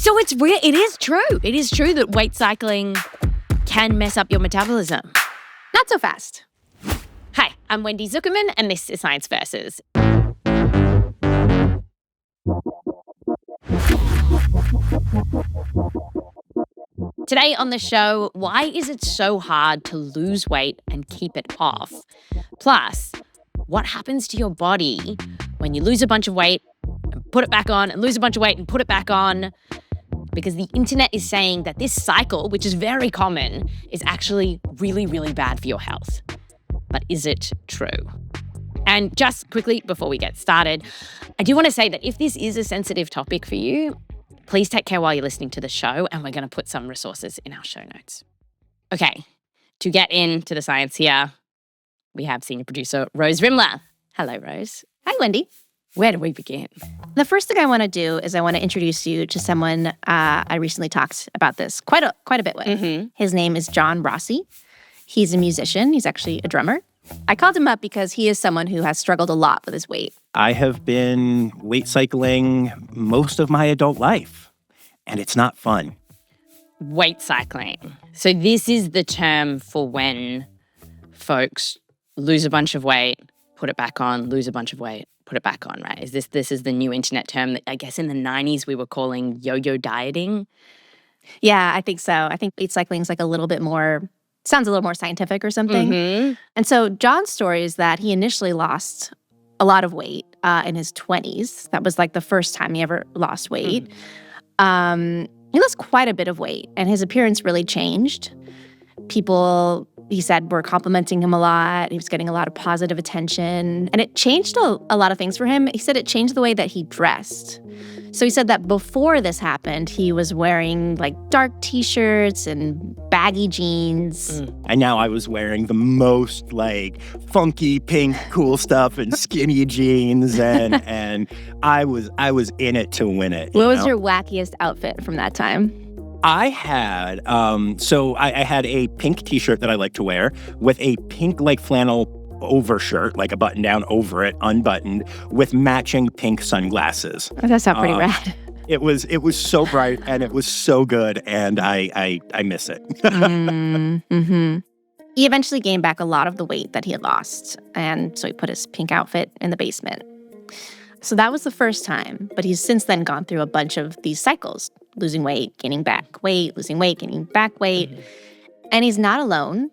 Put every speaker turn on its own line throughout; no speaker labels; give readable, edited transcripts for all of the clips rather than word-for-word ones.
So it's weird. It is true. It is true that weight cycling can mess up your metabolism.
Not so fast.
Hi, I'm Wendy Zuckerman, and this is Science Versus. Today on the show, why is it so hard to lose weight and keep it off? Plus, what happens to your body when you lose a bunch of weight and put it back on, and lose a bunch of weight and put it back on? Because the internet is saying that this cycle, which is very common, is actually really, really bad for your health. But is it true? And just quickly, before we get started, I do want to say that if this is a sensitive topic for you, please take care while you're listening to the show, and we're going to put some resources in our show notes. Okay, to get into the science here, we have senior producer Rose Rimler. Hello, Rose.
Hi, Wendy.
Where do we begin?
The first thing I want to do is I want to introduce you to someone I recently talked about this quite a bit with.
Mm-hmm.
His name is John Rossi. He's a musician. He's actually a drummer. I called him up because he is someone who has struggled a lot with his weight.
I have been weight cycling most of my adult life, and it's not fun.
Weight cycling. So this is the term for when folks lose a bunch of weight, put it back on, lose a bunch of weight, put it back on, right? This is the new internet term that I guess in the 90s we were calling yo-yo dieting?
Yeah, I think so. I think weight cycling is like a little bit more, sounds a little more scientific or something.
Mm-hmm.
And so John's story is that he initially lost a lot of weight in his 20s. That was like the first time he ever lost weight. He lost quite a bit of weight, and his appearance really changed. People, he said, were complimenting him a lot. He was getting a lot of positive attention, and it changed a lot of things for him. He said it changed the way that he dressed. So he said that before this happened, he was wearing like dark t-shirts and baggy jeans.
And now I was wearing the most like funky pink cool stuff and skinny jeans and I was in it to win it.
What was your wackiest outfit from that time?
I had I had a pink t-shirt that I like to wear with a pink like flannel overshirt, like a button down over it, unbuttoned, with matching pink sunglasses.
Oh, that sounds pretty rad.
It was so bright and it was so good, and I miss it.
Mm-hmm. He eventually gained back a lot of the weight that he had lost, and so he put his pink outfit in the basement. So that was the first time, but he's since then gone through a bunch of these cycles, losing weight, gaining back weight, losing weight, gaining back weight. And he's not alone.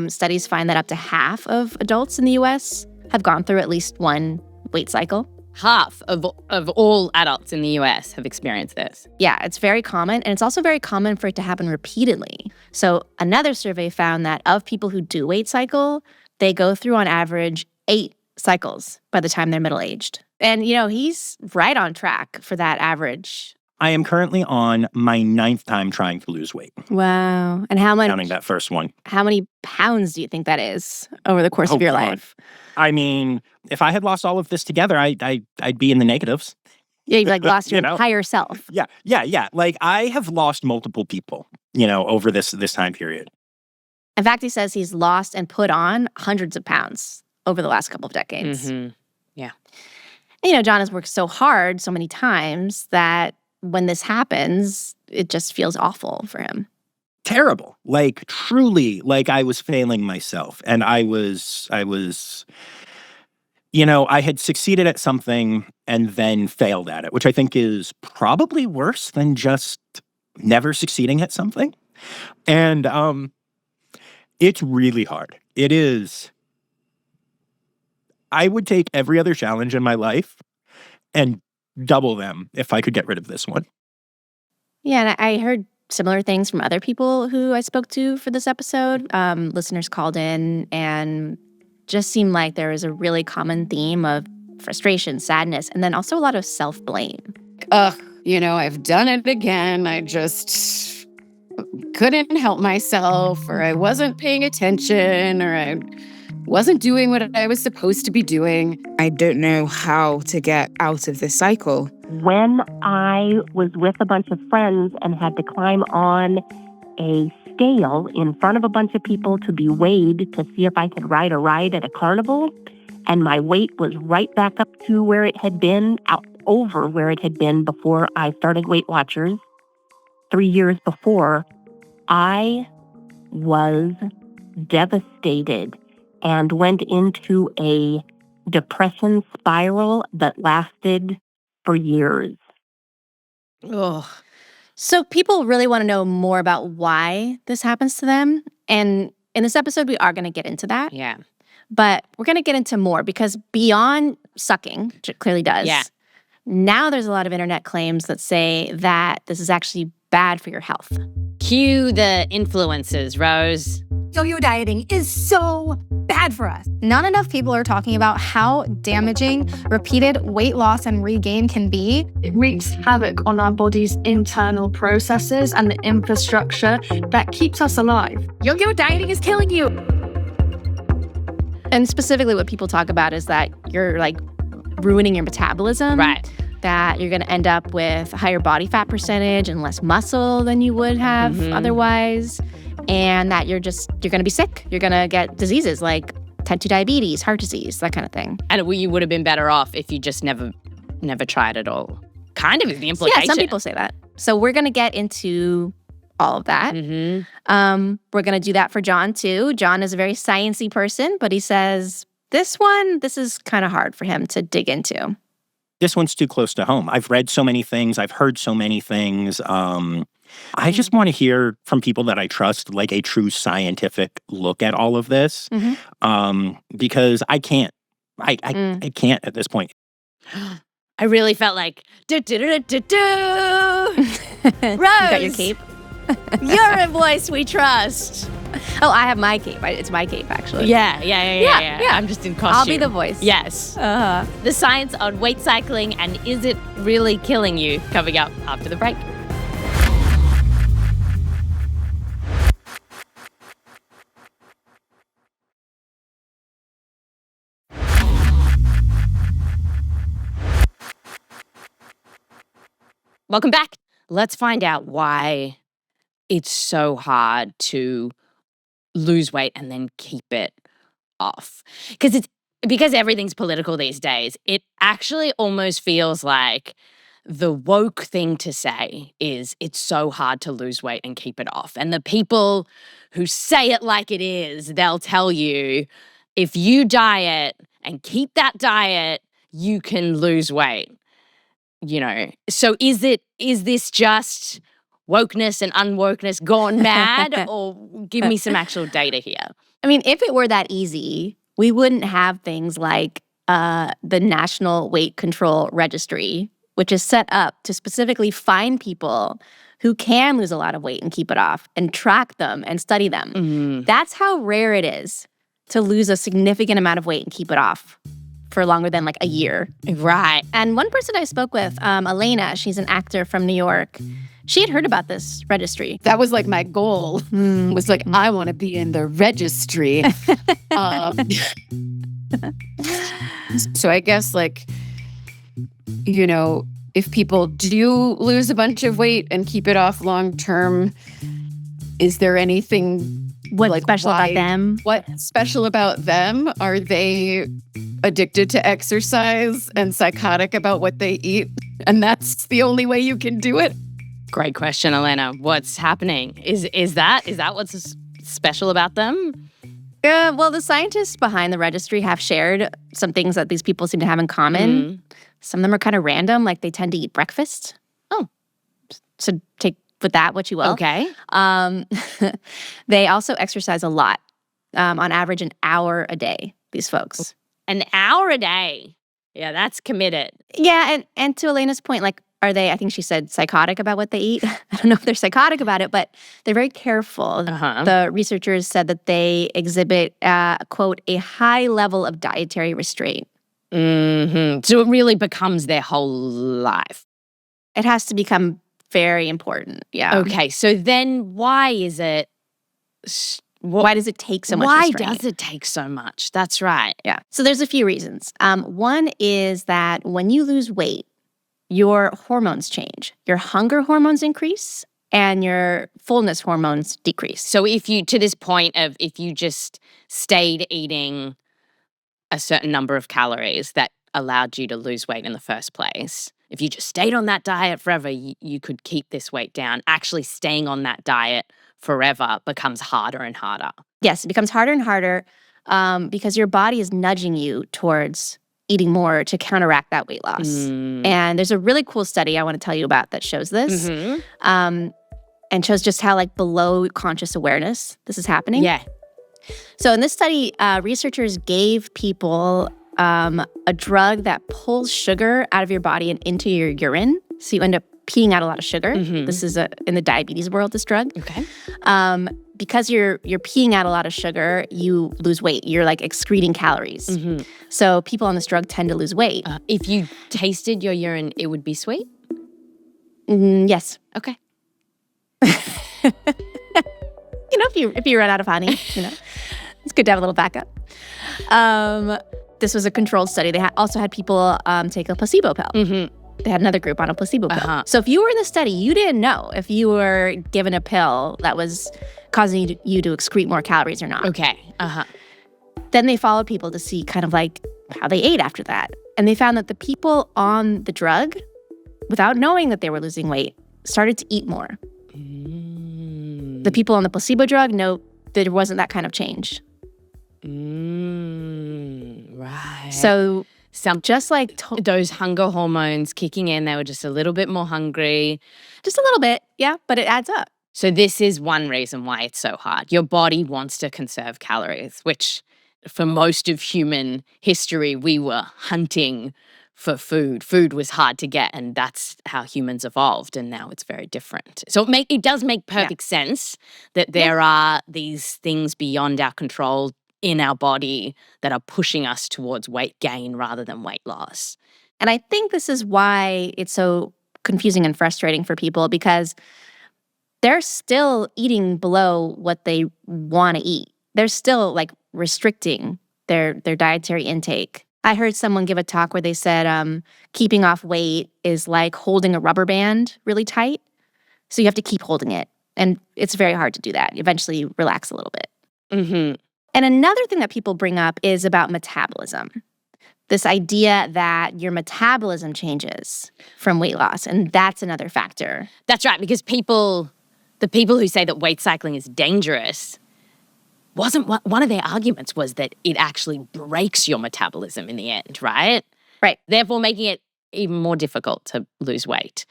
Studies find that up to half of adults in the U.S. have gone through at least one weight cycle.
Half of all adults in the U.S. have experienced this.
Yeah, it's very common, and it's also very common for it to happen repeatedly. So another survey found that of people who do weight cycle, they go through on average 8 cycles by the time they're middle-aged. And, you know, he's right on track for that average.
I am currently on my 9th time trying to lose weight.
Wow. And how
Counting that first one.
How many pounds do you think that is over the course of your life?
I mean, if I had lost all of this together, I'd be in the negatives.
Yeah, you've like lost your entire self.
Yeah. Like I have lost multiple people, over this time period.
In fact, he says he's lost and put on hundreds of pounds over the last couple of decades.
Mm-hmm. Yeah.
And, John has worked so hard so many times that when this happens, it just feels awful for him.
Terrible. Like truly, like I was failing myself. And I had succeeded at something and then failed at it, which I think is probably worse than just never succeeding at something. And it's really hard. It is. I would take every other challenge in my life and double them if I could get rid of this one.
Yeah, and I heard similar things from other people who I spoke to for this episode. Listeners called in and just seemed like there was a really common theme of frustration, sadness, and then also a lot of self-blame.
I've done it again. I just couldn't help myself, or I wasn't paying attention, or I wasn't doing what I was supposed to be doing.
I don't know how to get out of this cycle.
When I was with a bunch of friends and had to climb on a scale in front of a bunch of people to be weighed to see if I could ride a ride at a carnival, and my weight was right back up to where it had been, over where it had been before I started Weight Watchers, 3 years before, I was devastated and went into a depression spiral that lasted for years.
Ugh.
So people really want to know more about why this happens to them. And in this episode, we are going to get into that.
Yeah.
But we're going to get into more because beyond sucking, which it clearly does,
Yeah.
now there's a lot of internet claims that say that this is actually bad for your health.
Cue the influencers, Rose.
Yo-yo dieting is so bad for us. Not enough people are talking about how damaging repeated weight loss and regain can be.
It wreaks havoc on our body's internal processes and the infrastructure that keeps us alive.
Yo-yo dieting is killing you.
And specifically what people talk about is that you're like ruining your metabolism.
Right.
That you're going to end up with a higher body fat percentage and less muscle than you would have otherwise. And that you're going to be sick. You're going to get diseases like type 2 diabetes, heart disease, that kind of thing.
And you would have been better off if you just never tried at all. Kind of is the implication.
Yeah, some people say that. So we're going to get into all of that. We're going to do that for John, too. John is a very science-y person, but he says this is kind of hard for him to dig into.
This one's too close to home. I've read so many things. I've heard so many things. I just want to hear from people that I trust, like a true scientific look at all of this, because I can't. I can't at this point.
I really felt like, Rose!
You got your cape?
You're a voice we trust.
Oh, I have my cape. It's my cape, actually.
Yeah. I'm just in costume.
I'll be the voice.
Yes. The science on weight cycling and is it really killing you? Coming up after the break. Welcome back. Let's find out why it's so hard to lose weight and then keep it off. Because everything's political these days, it actually almost feels like the woke thing to say is it's so hard to lose weight and keep it off. And the people who say it like it is, they'll tell you if you diet and keep that diet, you can lose weight. So is this just wokeness and unwokeness gone mad, or give me some actual data here?
I mean, if it were that easy, we wouldn't have things like the National Weight Control Registry, which is set up to specifically find people who can lose a lot of weight and keep it off and track them and study them. That's how rare it is to lose a significant amount of weight and keep it off for longer than like a year.
Right.
And one person I spoke with, Elena, she's an actor from New York. She had heard about this registry.
That was like my goal. Was like, I want to be in the registry. So I guess if people do lose a bunch of weight and keep it off long term, is there anything
What's special about them?
What's special about them? Are they addicted to exercise and psychotic about what they eat? And that's the only way you can do it?
Great question, Elena. What's happening? Is that what's special about them?
Well, the scientists behind the registry have shared some things that these people seem to have in common. Some of them are kind of random, like they tend to eat breakfast.
Oh.
So take with that what you will.
Okay.
They also exercise a lot, on average an hour a day, these folks.
An hour a day. Yeah, that's committed.
Yeah, and to Elena's point, are they, I think she said, psychotic about what they eat? I don't know if they're psychotic about it, but they're very careful. The researchers said that they exhibit, quote, a high level of dietary restraint.
So it really becomes their whole life.
It has to become very important, yeah.
Okay, so then why is it...
Why does it take so much
Why
restraint?
does it take so much? That's right.
Yeah. So there's a few reasons. One is that when you lose weight, your hormones change. Your hunger hormones increase and your fullness hormones decrease.
So if you just stayed eating a certain number of calories that allowed you to lose weight in the first place, if you just stayed on that diet forever, you could keep this weight down. Actually, staying on that diet forever becomes harder and harder.
Yes, it becomes harder and harder because your body is nudging you towards eating more to counteract that weight loss. And there's a really cool study I want to tell you about that shows this and shows just how like below conscious awareness this is happening.
Yeah.
So in this study, researchers gave people a drug that pulls sugar out of your body and into your urine. So you end up peeing out a lot of sugar. This is in the diabetes world, this drug.
Okay.
Because you're peeing out a lot of sugar, you lose weight. You're like excreting calories. So people on this drug tend to lose weight.
If you tasted your urine, it would be sweet?
Yes.
Okay.
If you run out of honey, it's good to have a little backup. This was a controlled study. They also had people take a placebo pill. They had another group on a placebo pill. So if you were in the study, you didn't know if you were given a pill that was causing you to excrete more calories or not.
Okay.
Then they followed people to see kind of like how they ate after that. And they found that the people on the drug, without knowing that they were losing weight, started to eat more. The people on the placebo drug, no, there wasn't that kind of change.
Right.
So just like
those hunger hormones kicking in, they were just a little bit more hungry.
Just a little bit, yeah, but it adds up.
So this is one reason why it's so hard. Your body wants to conserve calories, which for most of human history, we were hunting for food. Food was hard to get, and that's how humans evolved, and now it's very different. So it does make perfect sense that there are these things beyond our control in our body that are pushing us towards weight gain rather than weight loss.
And I think this is why it's so confusing and frustrating for people, because they're still eating below what they want to eat. They're still like restricting their dietary intake. I heard someone give a talk where they said keeping off weight is like holding a rubber band really tight. So you have to keep holding it. And it's very hard to do that. Eventually you relax a little bit. And another thing that people bring up is about metabolism. This idea that your metabolism changes from weight loss. And that's another factor.
That's right, because the people who say that weight cycling is dangerous, one of their arguments was that it actually breaks your metabolism in the end, right?
Right.
Therefore making it even more difficult to lose weight.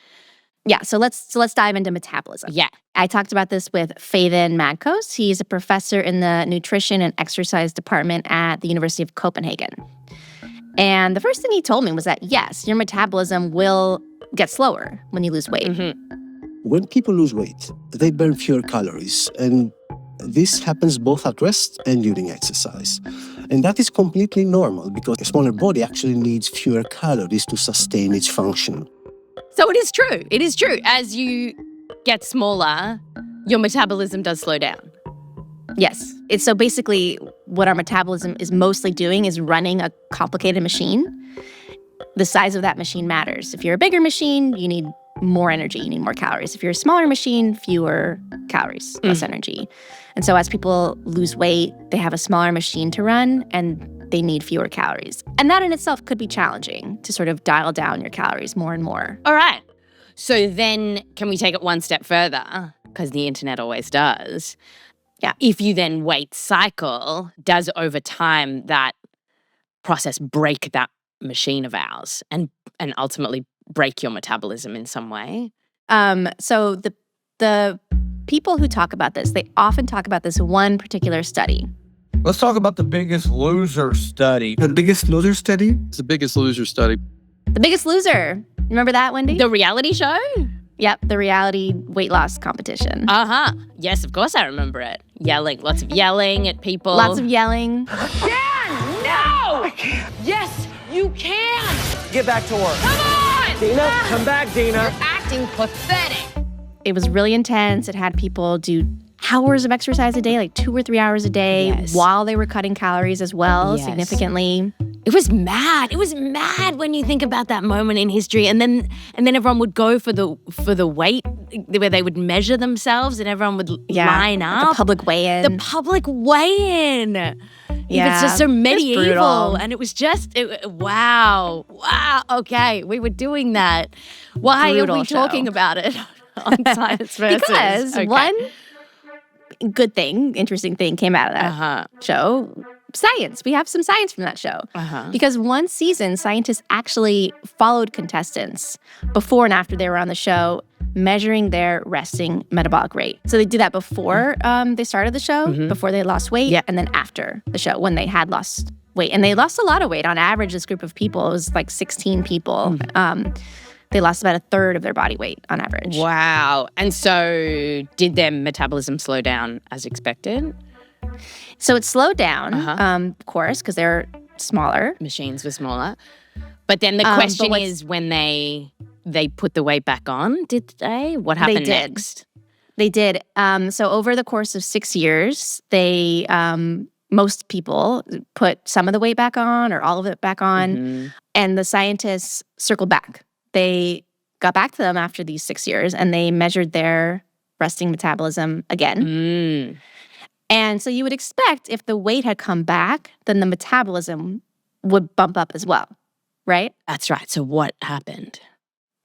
Yeah, so let's dive into metabolism.
Yeah.
I talked about this with Faidon Magkos. He's a professor in the nutrition and exercise department at the University of Copenhagen. And the first thing he told me was that, yes, your metabolism will get slower when you lose weight.
When people lose weight, they burn fewer calories, and this happens both at rest and during exercise. And that is completely normal because a smaller body actually needs fewer calories to sustain its function.
So it is true. It is true. As you get smaller, your metabolism does slow down.
Yes. So basically what our metabolism is mostly doing is running a complicated machine. The size of that machine matters. If you're a bigger machine, you need more energy, you need more calories. If you're a smaller machine, fewer calories, less energy. And so as people lose weight, they have a smaller machine to run and they need fewer calories. And that in itself could be challenging to sort of dial down your calories more and more.
All right. So then can we take it one step further? Because the internet always does.
Yeah.
If you then weight cycle, does over time that process break that machine of ours and ultimately break your metabolism in some way?
So the people who talk about this, they often talk about this one particular study.
Let's talk about the Biggest Loser study.
The Biggest Loser study?
It's the Biggest Loser study.
The Biggest Loser. Remember that, Wendy?
The reality show?
Yep, the reality weight loss competition.
Yes, of course I remember it. Yelling, lots of yelling at people.
Lots of yelling.
Dan, no! I can't. Yes, you can!
Get back to work.
Come on!
Dina, come back, Dina.
You're acting pathetic.
It was really intense. It had people do hours of exercise a day, like 2 or 3 hours a day, while they were cutting calories as well, significantly.
It was mad. It was mad when you think about that moment in history. And then everyone would go for the weight where they would measure themselves and everyone would line up.
The public weigh-in.
The public weigh-in. It's just so medieval.
brutal.
And it was just, wow. Okay, we were doing that. Why
Brutal
are we
show.
talking about it on Science Versus?
Because one good thing, interesting thing came out of that show. Science. We have some science from that show. Because one season, scientists actually followed contestants before and after they were on the show, measuring their resting metabolic rate. So they did that before they started the show, before they lost weight, and then after the show when they had lost weight. And they lost a lot of weight. On average, this group of people, it was like 16 people. They lost about a third of their body weight on average.
Wow. And so did their metabolism slow down as expected?
So it slowed down, of course, because they're smaller.
Machines were smaller. But then the question is when they put the weight back on, did they? What happened next?
They did. So over the course of 6 years, they most people put some of the weight back on or all of it back on, and the scientists circled back. They got back to them after these 6 years, and they measured their resting metabolism again. And so you would expect if the weight had come back, then the metabolism would bump up as well, right?
That's right. So what happened?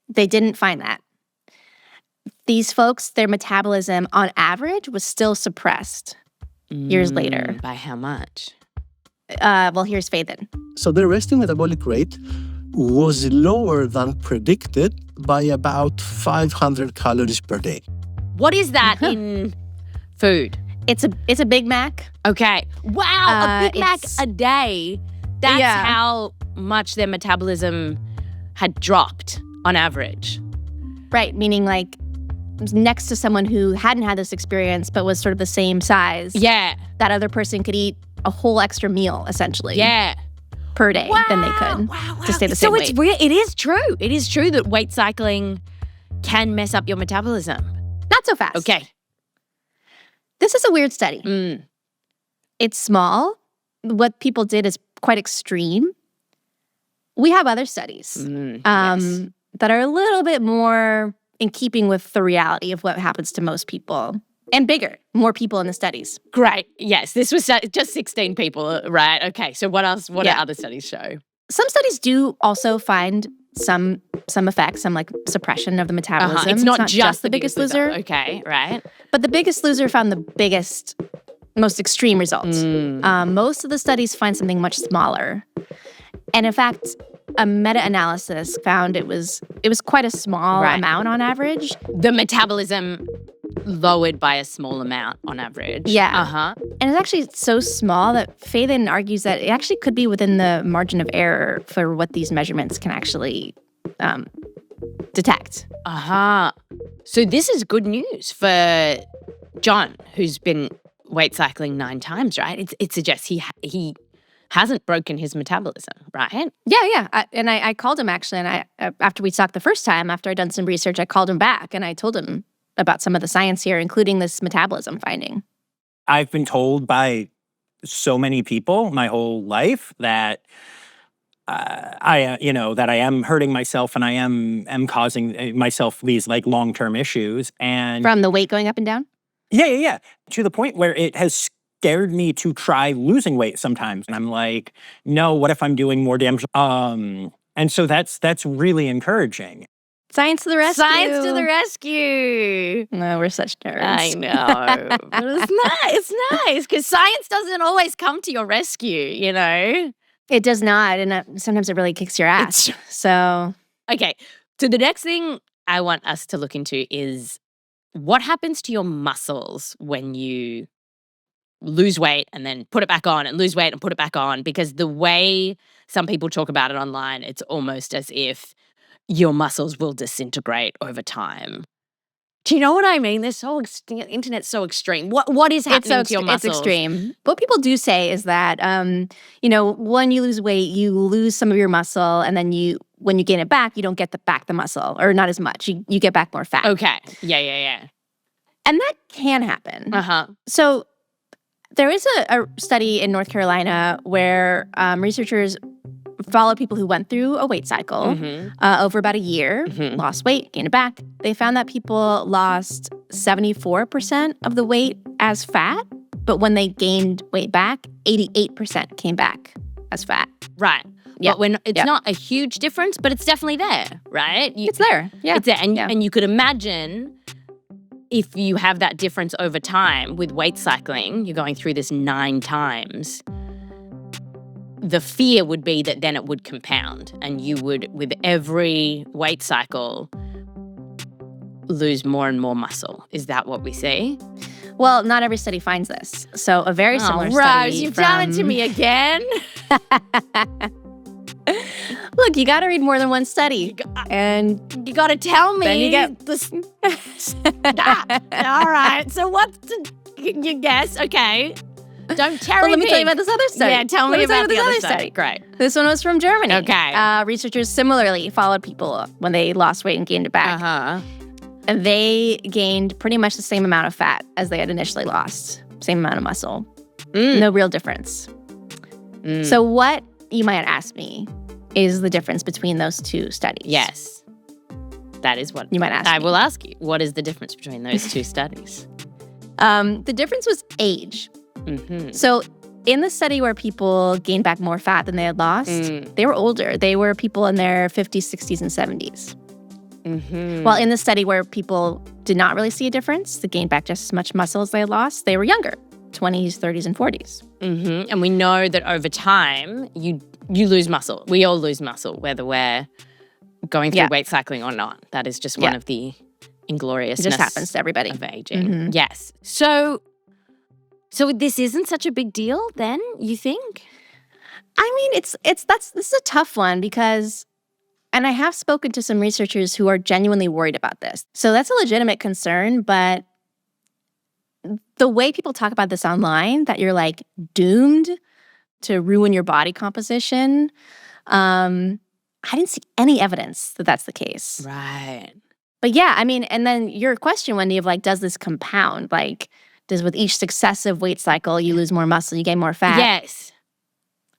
They didn't find that. These folks, their metabolism on average was still suppressed years later.
By how much?
Well, here's Faidon.
So their resting metabolic rate was lower than predicted by about 500 calories per day.
What is that in food?
It's a Big Mac.
Okay. Wow, a Big Mac a day. That's how much their metabolism had dropped on average.
Right, meaning like next to someone who hadn't had this experience but was sort of the same size.
Yeah.
That other person could eat a whole extra meal, essentially.
Yeah.
Per day than they could to stay the same weight.
So it's real. It is true. It is true that weight cycling can mess up your metabolism.
Not so fast.
Okay.
This is a weird study. It's small. What people did is quite extreme. We have other studies that are a little bit more in keeping with the reality of what happens to most people. And bigger, more people in the studies.
Great. Yes, this was just 16 people, right? Okay, so what else? What do other studies show?
Some studies do also find some effects, some like suppression of the metabolism.
It's not just the Biggest Loser. Okay, right.
But the Biggest Loser found the biggest, most extreme results. Most of the studies find something much smaller. And in fact, a meta-analysis found it was quite a small amount on average.
The metabolism lowered by a small amount on average.
Yeah. And it's actually so small that Faidon argues that it actually could be within the margin of error for what these measurements can actually detect.
So this is good news for John, who's been weight cycling 9 times, right? It suggests he hasn't broken his metabolism, right?
Yeah. I called him actually, and after we talked the first time, after I'd done some research, I called him back and I told him about some of the science here, including this metabolism finding.
I've been told by so many people my whole life that that I am hurting myself and I am causing myself these like long-term issues. And
from the weight going up and down?
Yeah. To the point where it has scared me to try losing weight sometimes. And I'm like, no, what if I'm doing more damage? And so that's really encouraging.
Science to the rescue.
Science to the rescue.
No, we're such nerds.
I know. But it's nice because science doesn't always come to your rescue, you know?
It does not. And sometimes it really kicks your ass.
Okay. So the next thing I want us to look into is what happens to your muscles when you lose weight and then put it back on and lose weight and put it back on, because the way some people talk about it online, it's almost as if your muscles will disintegrate over time. Do you know what I mean? The internet's so extreme. What is happening to your muscles?
It's extreme. What people do say is that, when you lose weight, you lose some of your muscle, and then when you gain it back, you don't get back the muscle, or not as much. You get back more fat.
Okay. Yeah.
And that can happen. So there is a study in North Carolina where researchers followed people who went through a weight cycle over about a year, lost weight, gained it back. They found that people lost 74% of the weight as fat But when they gained weight back, 88% came back as fat.
Right.
Yeah.
But when it's
Yeah.
not a huge difference, but it's definitely there, right?
It's there. Yeah.
It's there. And,
Yeah.
and you could imagine if you have that difference over time with weight cycling, you're going through this 9 times, the fear would be that then it would compound and you would, with every weight cycle, lose more and more muscle. Is that what we see?
Well, not every study finds this. So a very similar
Rose,
study
you've done it to me again.
Look, you got to read more than one study. And
you got to tell me.
then you get
All right. So what's your guess? Okay. Don't cherry
Well, let me tell you about this other study.
Yeah, tell me
Let tell you
about the
this
other
other
study. Great.
This one was from Germany.
Okay.
Researchers similarly followed people when they lost weight and gained it back.
Uh-huh.
And they gained pretty much the same amount of fat as they had initially lost. Same amount of muscle. No real difference. So what, you might ask me, is the difference between those two studies?
Yes. That is what
You might ask
I
me.
will ask you. What is the difference between those two studies?
The difference was age.
Mm-hmm.
So in the study where people gained back more fat than they had lost, they were older. They were people in their 50s, 60s, and 70s.
Mm-hmm.
While in the study where people did not really see a difference, they gained back just as much muscle as they had lost, they were younger, 20s, 30s, and 40s.
Mm-hmm. And we know that over time, you lose muscle. We all lose muscle, whether we're going through weight cycling or not. That is just one of the ingloriousness.
It just happens to everybody.
Of aging. Yes. So this isn't such a big deal then, you think?
I mean, this is a tough one because, and I have spoken to some researchers who are genuinely worried about this. So that's a legitimate concern, but the way people talk about this online, that you're like doomed to ruin your body composition, I didn't see any evidence that that's the case.
Right.
But yeah, I mean, and then your question, Wendy, of like, does this compound? Like, does with each successive weight cycle, you lose more muscle, you gain more fat?
Yes.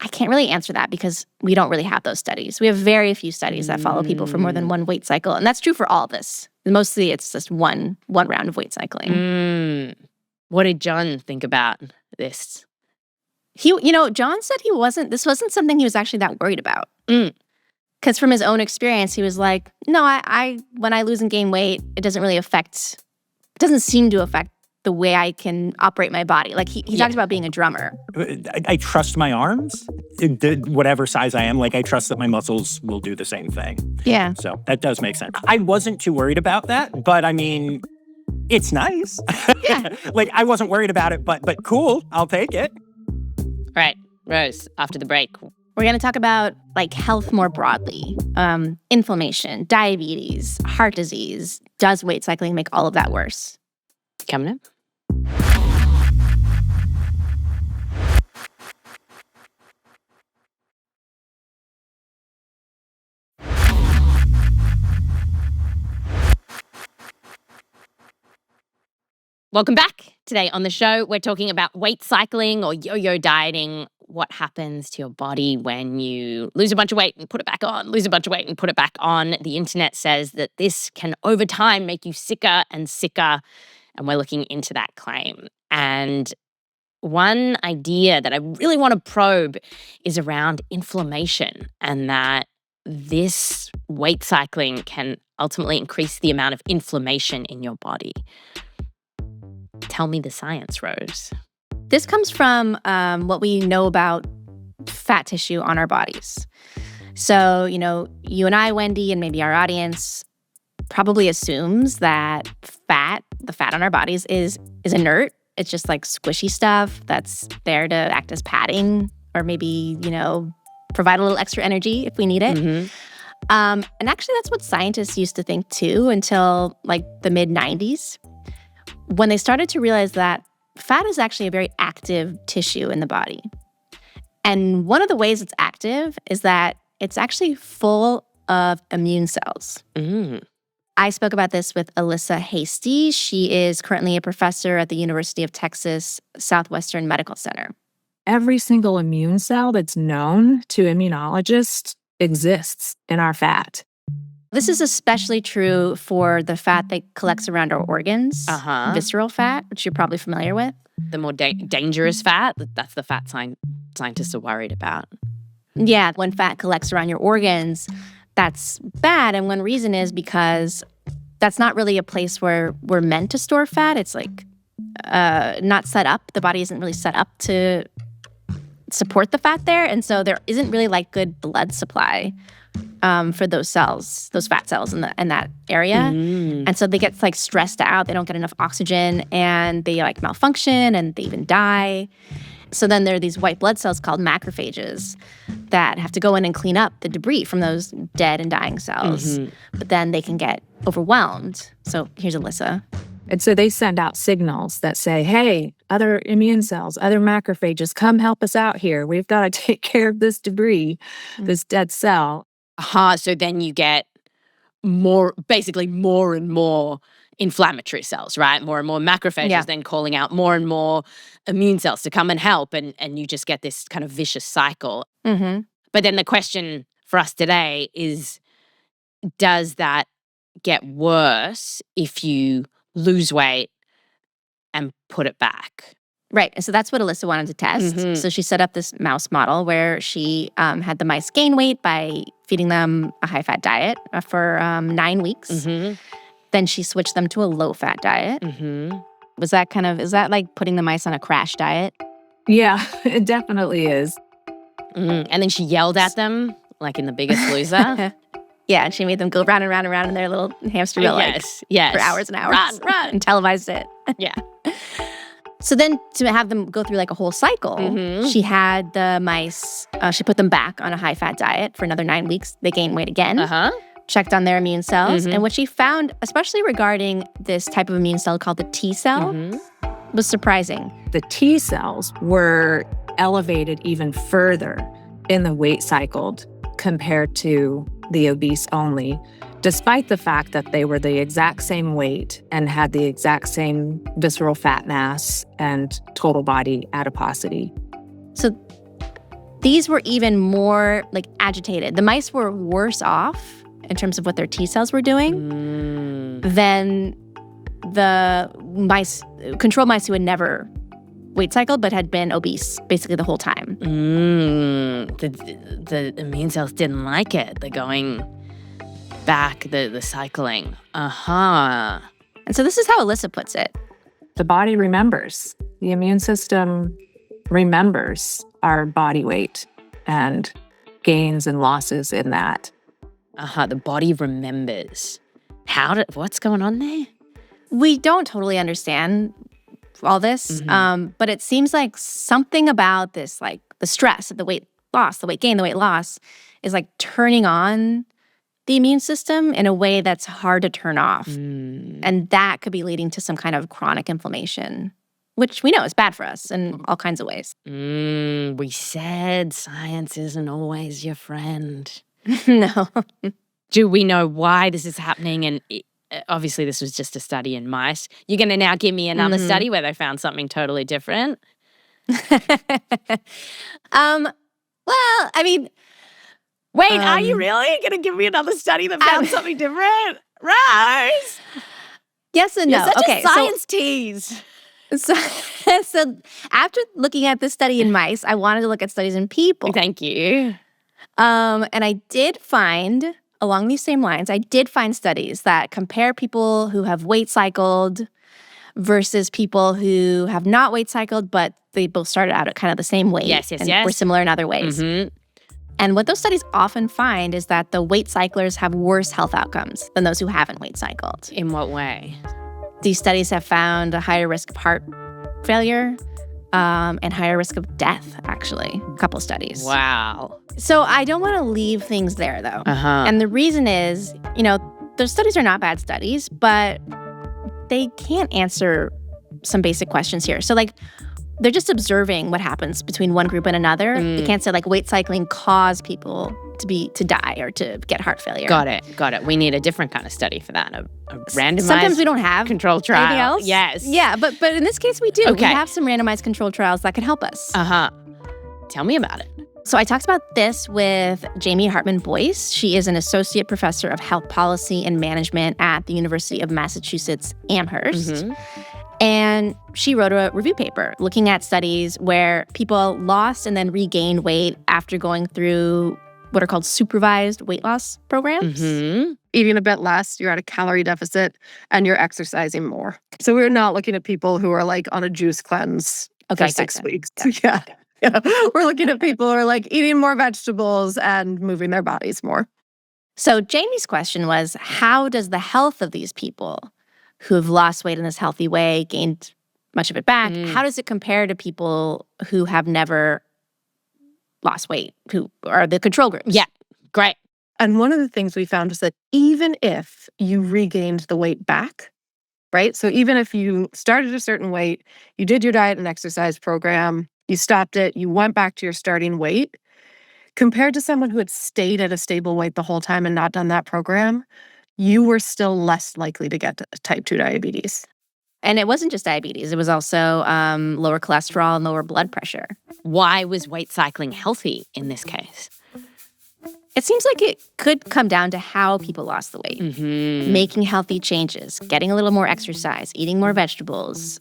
I can't really answer that because we don't really have those studies. We have very few studies that follow people for more than one weight cycle. And that's true for all of this. Mostly it's just one round of weight cycling.
What did John think about this?
John said this wasn't something he was actually that worried about. Because from his own experience, he was like, no, I when I lose and gain weight, it doesn't seem to affect the way I can operate my body. Like he talked about being a drummer.
I trust my arms, whatever size I am. Like I trust that my muscles will do the same thing.
Yeah.
So that does make sense. I wasn't too worried about that, but I mean, it's nice.
Yeah.
Like I wasn't worried about it, but cool. I'll take it.
Right. Rose, after the break.
We're going to talk about like health more broadly, inflammation, diabetes, heart disease. Does weight cycling make all of that worse?
Coming up. Welcome back. Today on the show, we're talking about weight cycling or yo-yo dieting. What happens to your body when you lose a bunch of weight and put it back on, lose a bunch of weight and put it back on. The internet says that this can, over time, make you sicker and sicker. And we're looking into that claim. And one idea that I really want to probe is around inflammation, and that this weight cycling can ultimately increase the amount of inflammation in your body. Tell me the science, Rose.
This comes from what we know about fat tissue on our bodies. So, you and I, Wendy, and maybe our audience probably assumes that the fat on our bodies is inert. It's just like squishy stuff that's there to act as padding or maybe, provide a little extra energy if we need it.
Mm-hmm.
And actually, that's what scientists used to think too until like the mid-90s, when they started to realize that fat is actually a very active tissue in the body. And one of the ways it's active is that it's actually full of immune cells. I spoke about this with Alyssa Hasty. She is currently a professor at the University of Texas Southwestern Medical Center.
Every single immune cell that's known to immunologists exists in our fat.
This is especially true for the fat that collects around our organs, visceral fat, which you're probably familiar with.
The more dangerous fat, that's the fat scientists are worried about.
Yeah, when fat collects around your organs, that's bad. And one reason is because that's not really a place where we're meant to store fat. It's like not set up. The body isn't really set up to support the fat there. And so there isn't really like good blood supply for those cells, those fat cells in that area. And so they get like stressed out. They don't get enough oxygen and they like malfunction and they even die. So then there are these white blood cells called macrophages that have to go in and clean up the debris from those dead and dying cells. But then they can get overwhelmed. So here's Alyssa.
And so they send out signals that say, hey, other immune cells, other macrophages, come help us out here. We've got to take care of this debris, this dead cell.
So then you get basically more and more inflammatory cells, right? More and more macrophages then calling out more and more immune cells to come and help. And you just get this kind of vicious cycle. But then the question for us today is, does that get worse if you lose weight and put it back?
Right. And so that's what Alyssa wanted to test. So she set up this mouse model where she had the mice gain weight by feeding them a high-fat diet for 9 weeks. Then she switched them to a low-fat diet. Is that like putting the mice on a crash diet?
Yeah, it definitely is.
And then she yelled at them, like in The Biggest Loser.
Yeah, and she made them go round and round and round in their little hamster wheel for hours and hours.
Run.
And televised it.
Yeah.
So then to have them go through like a whole cycle, she had the mice, she put them back on a high-fat diet for another 9 weeks. They gained weight again. Checked on their immune cells. And what she found, especially regarding this type of immune cell called the T cell, was surprising.
The T cells were elevated even further in the weight cycled compared to the obese only, despite the fact that they were the exact same weight and had the exact same visceral fat mass and total body adiposity.
So these were even more like agitated. The mice were worse off in terms of what their T cells were doing than the control mice who had never weight cycled but had been obese basically the whole time.
The immune cells didn't like it. They're going back, the cycling. And
so this is how Alyssa puts it.
The body remembers. The immune system remembers our body weight and gains and losses in that.
The body remembers. What's going on there?
We don't totally understand all this, but it seems like something about this, like the stress of the weight loss, the weight gain, the weight loss, is like turning on the immune system in a way that's hard to turn off. And that could be leading to some kind of chronic inflammation, which we know is bad for us in all kinds of ways.
We said science isn't always your friend.
No.
Do we know why this is happening? And obviously this was just a study in mice. You're going to now give me another study where they found something totally different?
Well, I mean...
Wait, are you really going to give me another study that found something different? Rose!
Yes and no.
You're such a science tease.
So after looking at this study in mice, I wanted to look at studies in people.
Thank you.
And I did find, along these same lines, I did find studies that compare people who have weight cycled versus people who have not weight cycled, but they both started out at kind of the same weight.
Yes.
Were similar in other ways. And what those studies often find is that the weight cyclers have worse health outcomes than those who haven't weight cycled.
In what way?
These studies have found a higher risk of heart failure and higher risk of death, actually. A couple studies.
Wow.
So I don't want to leave things there, though. And the reason is, those studies are not bad studies, but they can't answer some basic questions here. So, they're just observing what happens between one group and another. They can't say, weight cycling caused people to die or to get heart failure.
Got it. We need a different kind of study for that. A randomized
Sometimes we don't have
control trial.
Anything else?
Yes.
Yeah, but in this case we do.
Okay.
We have some randomized control trials that can help us.
Tell me about it.
So I talked about this with Jamie Hartmann-Boyce. She is an associate professor of health policy and management at the University of Massachusetts Amherst. And she wrote a review paper looking at studies where people lost and then regained weight after going through what are called supervised weight loss programs.
Eating a bit less, you're at a calorie deficit, and you're exercising more. So we're not looking at people who are like on a juice cleanse for 6 weeks. Yeah. We're looking at people who are like eating more vegetables and moving their bodies more.
So Jamie's question was, how does the health of these people who have lost weight in this healthy way, gained much of it back, how does it compare to people who have never lost weight, who are the control groups?
Yeah, great.
And one of the things we found is that even if you regained the weight back, right? So even if you started a certain weight, you did your diet and exercise program, you stopped it, you went back to your starting weight, compared to someone who had stayed at a stable weight the whole time and not done that program, you were still less likely to get type 2 diabetes.
And it wasn't just diabetes. It was also lower cholesterol and lower blood pressure.
Why was weight cycling healthy in this case?
It seems like it could come down to how people lost the weight. Making healthy changes, getting a little more exercise, eating more vegetables.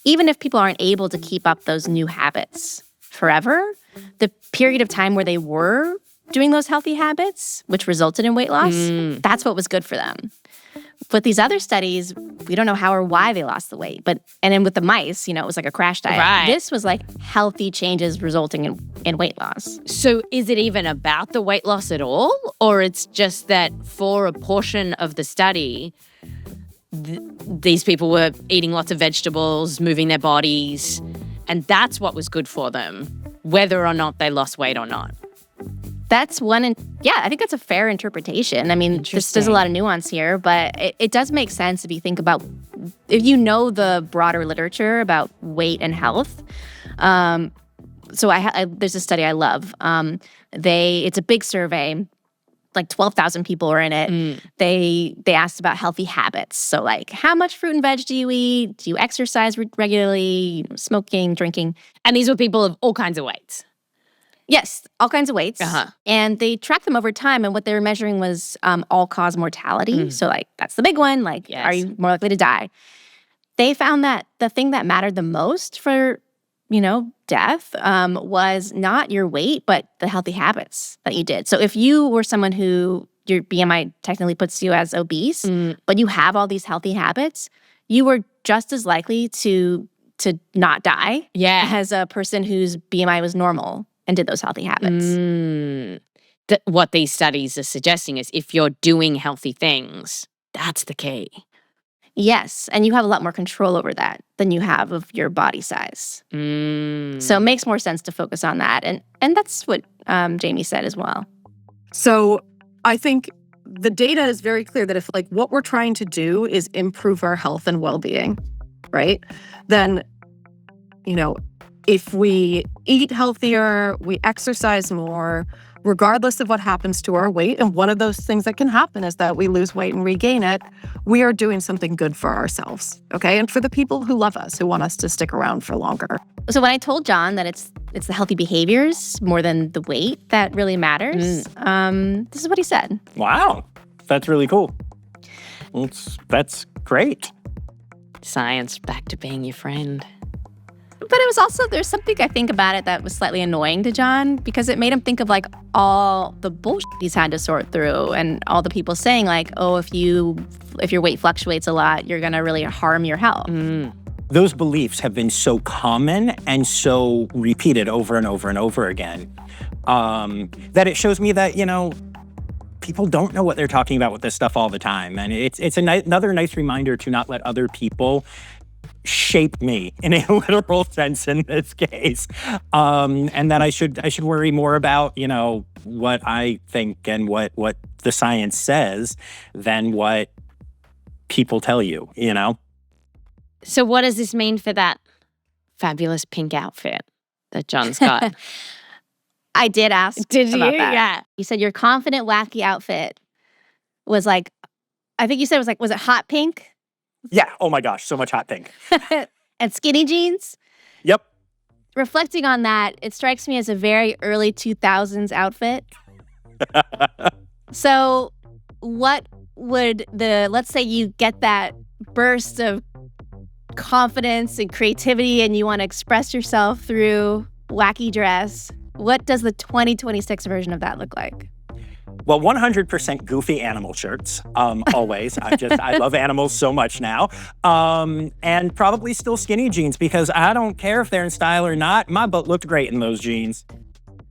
Even if people aren't able to keep up those new habits forever, the period of time where they were doing those healthy habits, which resulted in weight loss, that's what was good for them. But these other studies, we don't know how or why they lost the weight. And then with the mice, it was like a crash diet.
Right.
This was like healthy changes resulting in weight loss.
So is it even about the weight loss at all? Or it's just that for a portion of the study, these people were eating lots of vegetables, moving their bodies, and that's what was good for them, whether or not they lost weight or not?
That's one, I think that's a fair interpretation. I mean, there's a lot of nuance here, but it does make sense if you think about, if you know the broader literature about weight and health. So there's a study I love. It's a big survey, like 12,000 people were in it. They asked about healthy habits. So like, how much fruit and veg do you eat? Do you exercise regularly? Smoking, drinking?
And these were people of all kinds of weights.
Yes, all kinds of weights. And they tracked them over time, and what they were measuring was all-cause mortality. So, like, that's the big one. Like, are you more likely to die? They found that the thing that mattered the most for, death was not your weight, but the healthy habits that you did. So if you were someone who your BMI technically puts you as obese, but you have all these healthy habits, you were just as likely to not die as a person whose BMI was normal and did those healthy habits.
What these studies are suggesting is if you're doing healthy things, that's the key.
Yes, and you have a lot more control over that than you have of your body size. So it makes more sense to focus on that. And that's what Jamie said as well.
So I think the data is very clear that if like what we're trying to do is improve our health and well-being, right? Then, if we eat healthier, we exercise more, regardless of what happens to our weight, and one of those things that can happen is that we lose weight and regain it, we are doing something good for ourselves, okay? And for the people who love us, who want us to stick around for longer.
So when I told John that it's the healthy behaviors more than the weight that really matters, this is what he said.
Wow, that's really cool. That's great.
Science back to being your friend.
But it was also, there's something I think about it that was slightly annoying to John, because it made him think of like all the bullshit he's had to sort through and all the people saying like, oh, if your weight fluctuates a lot, you're going to really harm your health.
Those beliefs have been so common and so repeated over and over and over again that it shows me that, people don't know what they're talking about with this stuff all the time. And it's another nice reminder to not let other people shape me in a literal sense in this case, and that I should worry more about what I think and what the science says than what people tell you.
So what does this mean for that fabulous pink outfit that John's got?
I did ask.
Did you?
About that.
Yeah.
You said your confident, wacky outfit was like, I think you said was it hot pink?
Yeah. Oh my gosh, so much hot pink.
And skinny jeans?
Yep.
reflecting on that, it strikes me as a very early 2000s outfit. So what would let's say you get that burst of confidence and creativity and you want to express yourself through wacky dress. What does the 2026 version of that look like?
Well, 100% goofy animal shirts, always. I love animals so much now. And probably still skinny jeans because I don't care if they're in style or not. My butt looked great in those jeans.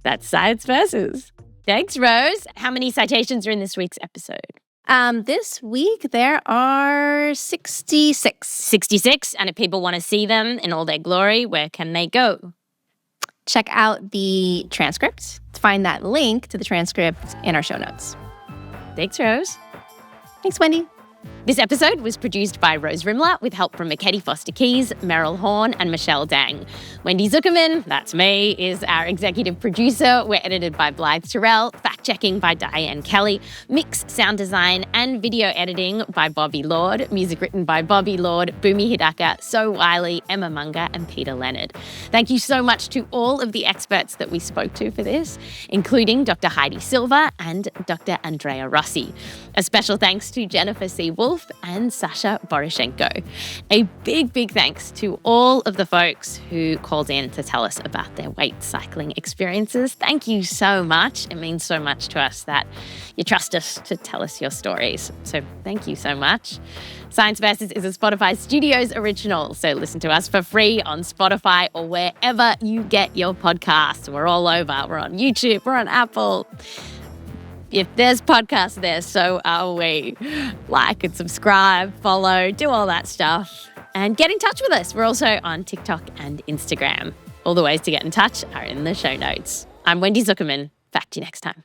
That's Science Versus. Thanks, Rose. How many citations are in this week's episode?
This week, there are 66.
66. And if people want to see them in all their glory, where can they go?
Check out the transcript. Find that link to the transcript in our show notes.
Thanks, Rose.
Thanks, Wendy.
This episode was produced by Rose Rimler with help from Mackenzie Foster Keys, Meryl Horn, and Michelle Dang. Wendy Zuckerman, that's me, is our executive producer. We're edited by Blythe Terrell, fact-checking by Diane Kelly, mix, sound design, and video editing by Bobby Lord, music written by Bobby Lord, Boomy Hidaka, So Wiley, Emma Munger, and Peter Leonard. Thank you so much to all of the experts that we spoke to for this, including Dr. Heidi Silva and Dr. Andrea Rossi. A special thanks to Jennifer C. Wolf and Sasha Boroshenko. A big, big thanks to all of the folks who called in to tell us about their weight cycling experiences. Thank you so much. It means so much to us that you trust us to tell us your stories. So thank you so much. Science Versus is a Spotify Studios original, so listen to us for free on Spotify or wherever you get your podcasts. We're all over. We're on YouTube. We're on Apple. If there's podcasts there, so are we. Like and subscribe, follow, do all that stuff. And get in touch with us. We're also on TikTok and Instagram. All the ways to get in touch are in the show notes. I'm Wendy Zuckerman. Back to you next time.